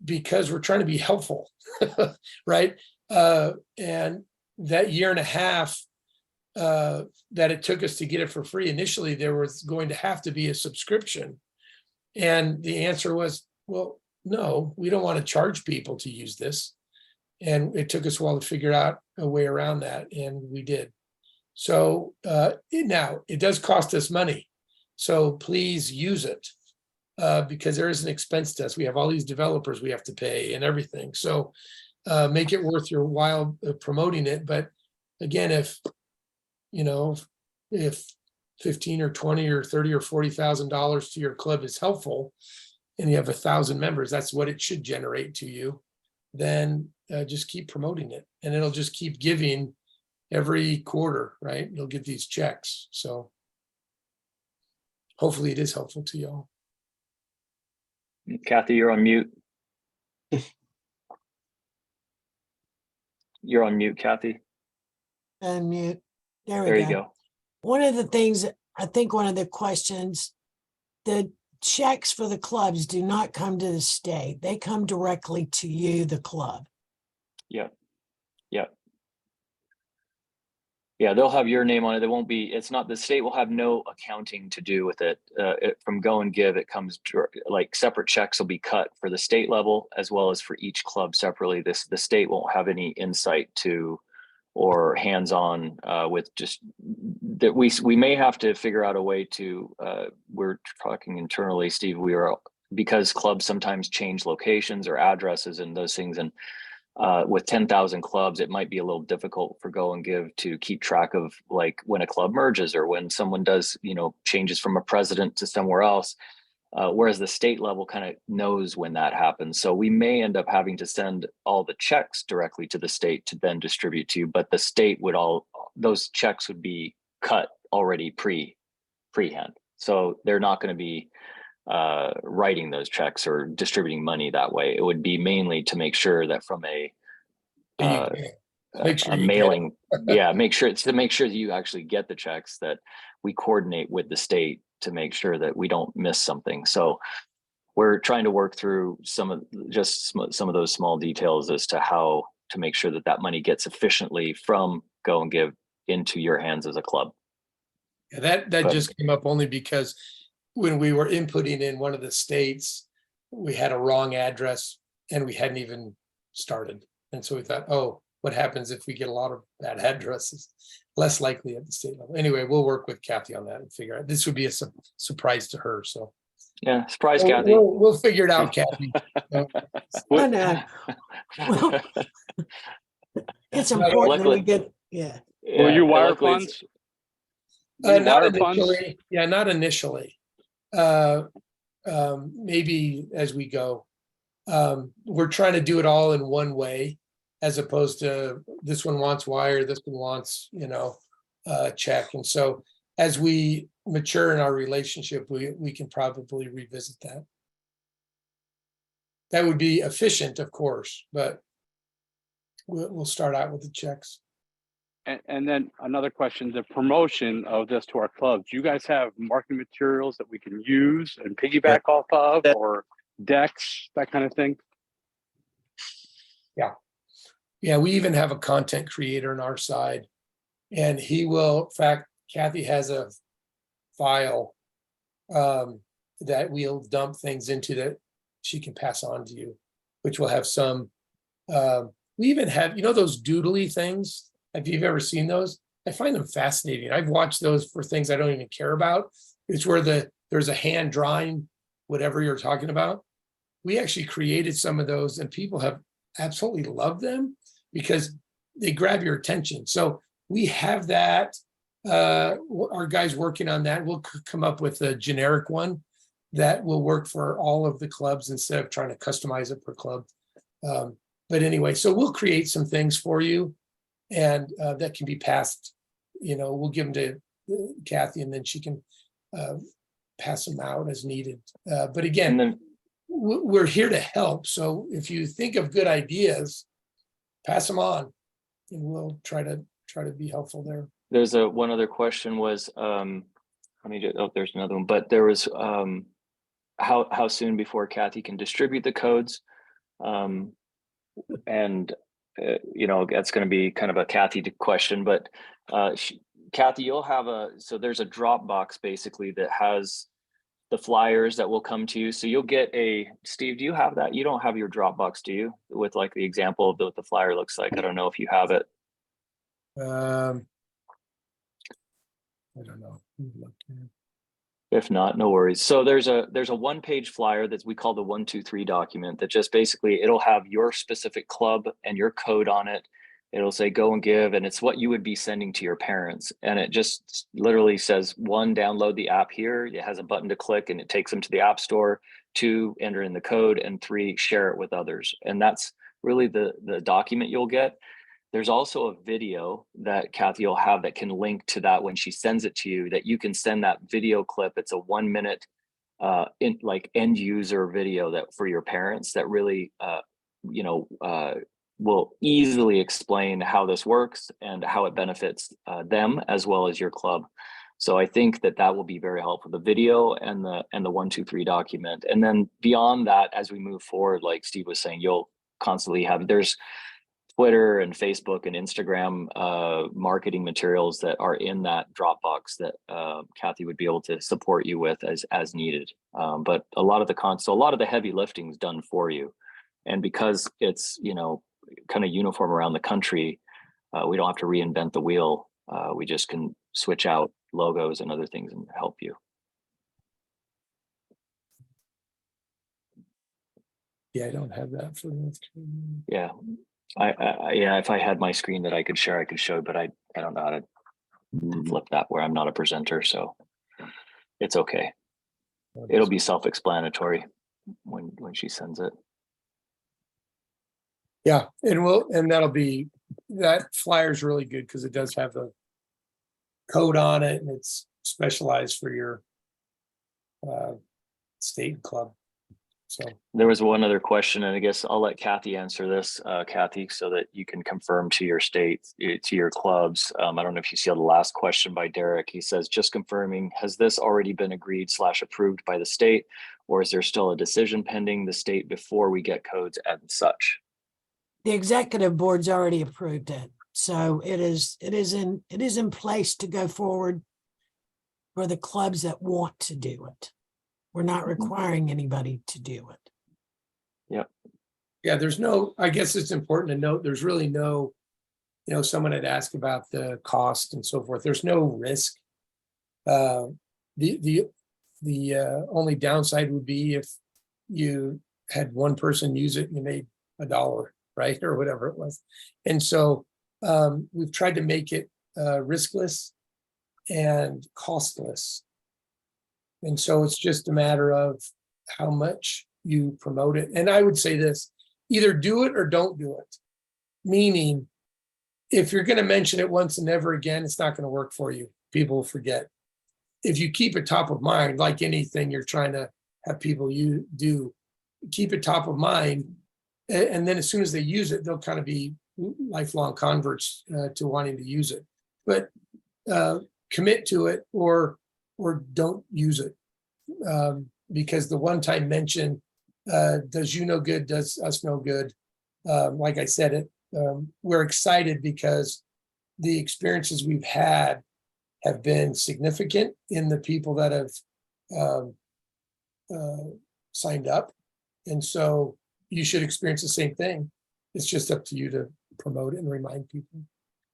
because we're trying to be helpful, right? And that 1.5 years that it took us to get it for free. Initially, there was going to have to be a subscription. And the answer was, well, no, we don't want to charge people to use this. And it took us a while to figure out a way around that, and we did. So now it does cost us money. So please use it because there is an expense to us. We have all these developers we have to pay and everything. So make it worth your while promoting it. But again, if 15 or 20 or 30 or $40,000 to your club is helpful, and you have 1,000 members, that's what it should generate to you, then just keep promoting it, and it'll just keep giving every quarter, right? You'll get these checks. So hopefully it is helpful to y'all. Kathy, you're on mute. You're on mute, Kathy. Unmute. There There we you go. go. One of the things, I think one of the questions, the checks for the clubs do not come to the state. They come directly to you, the club. Yep. Yep. Yeah, they'll have your name on it. They won't be, it's not, the state will have no accounting to do with it. From Go and Give, it comes like separate checks will be cut for the state level as well as for each club separately. The state won't have any insight to or hands-on with just that. We may have to figure out a way to, we're talking internally, Steve, because clubs sometimes change locations or addresses and those things. And with 10,000 clubs, it might be a little difficult for Go and Give to keep track of, like, when a club merges or when someone does, changes from a president to somewhere else. Whereas the state level kind of knows when that happens. So we may end up having to send all the checks directly to the state to then distribute to you, but the state would those checks would be cut already pre-hand. So they're not going to be writing those checks or distributing money that way. It would be mainly to make sure that from Make sure a you mailing, make sure that you actually get the checks, that we coordinate with the state to make sure that we don't miss something. So we're trying to work through some of those small details as to how to make sure that money gets efficiently from Go and Give into your hands as a club. Yeah, that just came up only because when we were inputting in one of the states, we had a wrong address and we hadn't even started. And so we thought, oh, what happens if we get a lot of bad addresses? Less likely at the state level. Anyway, we'll work with Kathy on that and figure out. This would be a surprise to her. So yeah, surprise, Kathy. We'll figure it out, Kathy. I know. Well, it's important that we get, Yeah, Will you wire luckily it's- funds? Will you Not wire funds? initially. Yeah, not initially. Maybe as we go. We're trying to do it all in one way, as opposed to this one wants wire, this one wants, check. And so as we mature in our relationship, we can probably revisit that. That would be efficient, of course, but we'll start out with the checks. And then another question, the promotion of this to our clubs. Do you guys have marketing materials that we can use and piggyback off of, or decks, that kind of thing? Yeah, we even have a content creator on our side, and he will, in fact, Kathy has a file that we'll dump things into that she can pass on to you, which will have some, we even have, those doodly things. If you've ever seen those, I find them fascinating. I've watched those for things I don't even care about. It's where there's a hand drawing whatever you're talking about. We actually created some of those, and people have absolutely loved them because they grab your attention. So we have that. Our guys working on that. We'll come up with a generic one that will work for all of the clubs instead of trying to customize it per club. But anyway, so we'll create some things for you, and that can be passed. We'll give them to Kathy, and then she can pass them out as needed. But again, we're here to help. So if you think of good ideas, pass them on, and we'll try to be helpful there. There's one other question was, there's another one, but there was how soon before Kathy can distribute the codes? And that's going to be kind of a Kathy question, but Kathy, you'll have so there's a Dropbox basically that has the flyers that will come to you. So you'll get Steve, do you have that? You don't have your Dropbox, do you? With like the example of what the flyer looks like. I don't know if you have it. I don't know. If not, no worries. So there's a one-page flyer that we call the 123 document that just basically, it'll have your specific club and your code on it. It'll say Go and Give, and it's what you would be sending to your parents. And it just literally says, 1, download the app here. It has a button to click and it takes them to the App Store. 2, enter in the code, and 3, share it with others. And that's really the document you'll get. There's also a video that Kathy will have that can link to that when she sends it to you, that you can send that video clip. It's a 1-minute end user video that for your parents that really will easily explain how this works and how it benefits them as well as your club. So I think that that will be very helpful, the video and the 123 document. And then beyond that, as we move forward, like Steve was saying, you'll constantly have, there's Twitter and Facebook and Instagram marketing materials that are in that Dropbox that Kathy would be able to support you with as needed. But a lot of a lot of the heavy lifting is done for you. And because it's, you know, kind of uniform around the country, we don't have to reinvent the wheel. We just can switch out logos and other things and help you. Yeah, I don't have that for North Carolina. Yeah. Yeah, if I had my screen that I could share, I could show, but I don't know how to flip that where I'm not a presenter, so it's okay. It'll be self-explanatory when she sends it. Yeah, and that'll be, that flyer's really good because it does have the code on it and it's specialized for your state club. So there was one other question, and I guess I'll let Kathy answer this, Kathy, so that you can confirm to your state, to your clubs. I don't know if you see the last question by Derek. He says, just confirming, has this already been agreed / approved by the state, or is there still a decision pending the state before we get codes and such? The executive board's already approved it. So it is in place to go forward for the clubs that want to do it. We're not requiring anybody to do it. Yep. yeah, there's no, I guess it's important to note, there's really no, you know, someone had asked about the cost and so forth. There's no risk. The only downside would be if you had one person use it and you made $1, right? Or whatever it was. And so we've tried to make it riskless and costless. And so it's just a matter of how much you promote it. And I would say this, either do it or don't do it. Meaning, if you're going to mention it once and never again, it's not going to work for you. People will forget. If you keep it top of mind, like anything you're trying to have people do, keep it top of mind. And then as soon as they use it, they'll kind of be lifelong converts to wanting to use it. But commit to it or don't use it. Because the one-time mention does you no good, does us no good. Like I said, we're excited because the experiences we've had have been significant in the people that have signed up. And so you should experience the same thing. It's just up to you to promote it and remind people.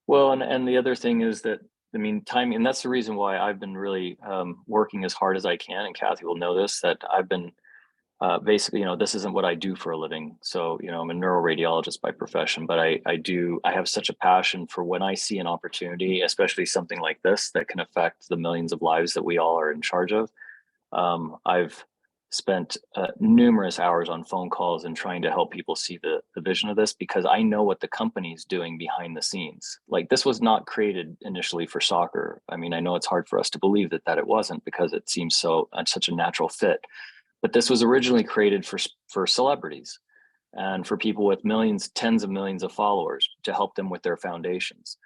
Well, and the other thing is that, I mean, timing, and that's the reason why I've been really working as hard as I can. And Kathy will know this, that I've been basically, you know, this isn't what I do for a living. So, you know, I'm a neuroradiologist by profession, but I have such a passion for when I see an opportunity, especially something like this that can affect the millions of lives that we all are in charge of. I've spent numerous hours on phone calls and trying to help people see the vision of this, because I know what the company's doing behind the scenes. Like, this was not created initially for soccer. I mean, I know it's hard for us to believe that it wasn't, because it seems such a natural fit. But this was originally created for celebrities and for people with millions, tens of millions of followers, to help them with their foundations.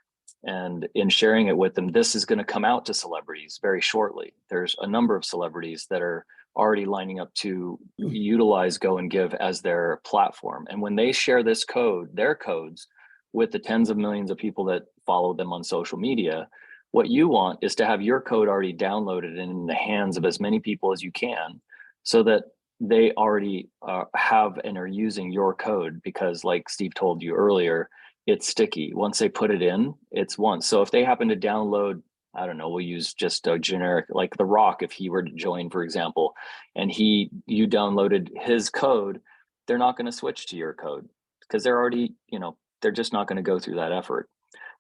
And in sharing it with them, this is going to come out to celebrities very shortly. There's a number of celebrities that are already lining up to utilize Go and Give as their platform. And when they share this code, their codes, with the tens of millions of people that follow them on social media, what you want is to have your code already downloaded and in the hands of as many people as you can, so that they already have and are using your code, because like Steve told you earlier, it's sticky. Once they put it in, it's once. So if they happen to download, I don't know, we'll use just a generic, like The Rock, if he were to join, for example, and you downloaded his code, they're not going to switch to your code, because they're already, you know, they're just not going to go through that effort.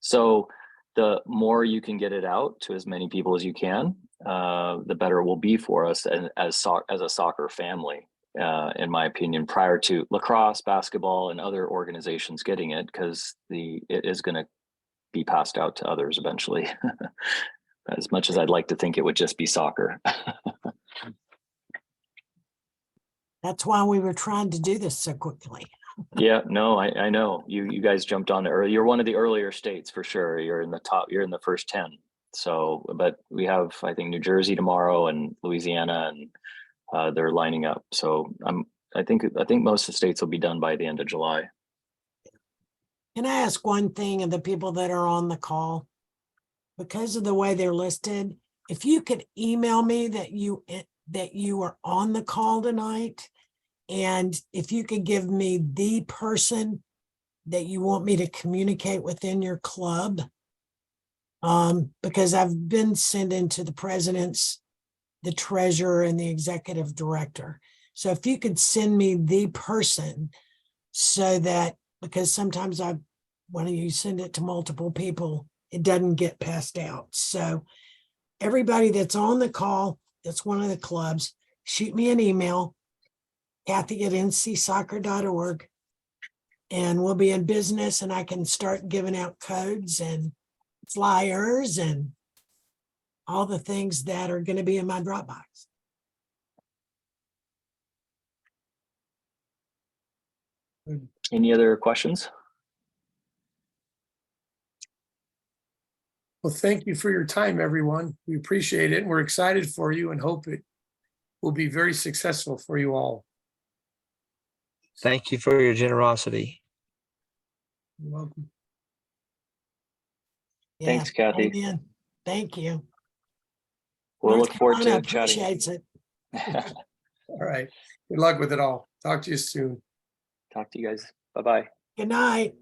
So the more you can get it out to as many people as you can, the better it will be for us as a soccer family, in my opinion, prior to lacrosse, basketball, and other organizations getting it, because it is going to be passed out to others eventually. As much as I'd like to think it would just be soccer. That's why we were trying to do this so quickly. Yeah, no, I know. You guys jumped on it early. You're one of the earlier states for sure. You're in the top, you're in the first 10. So, but we have, I think, New Jersey tomorrow and Louisiana, and they're lining up. So I think most of the states will be done by the end of July. Can I ask one thing of the people that are on the call? Because of the way they're listed, if you could email me that you are on the call tonight, and if you could give me the person that you want me to communicate within your club, because I've been sending to the presidents, the treasurer, and the executive director. So if you could send me the person, so that, because sometimes when you send it to multiple people, it doesn't get passed out. So everybody that's on the call, that's one of the clubs, shoot me an email, Kathy@ncsoccer.org, and we'll be in business, and I can start giving out codes and flyers and all the things that are going to be in my Dropbox. Any other questions? Well, thank you for your time, everyone. We appreciate it. We're excited for you and hope it will be very successful for you all. Thank you for your generosity. You're welcome. Thanks, Kathy. Amen. Thank you. We'll North look forward to Carolina chatting. appreciates it. All right. Good luck with it all. Talk to you soon. Talk to you guys. Bye-bye. Good night.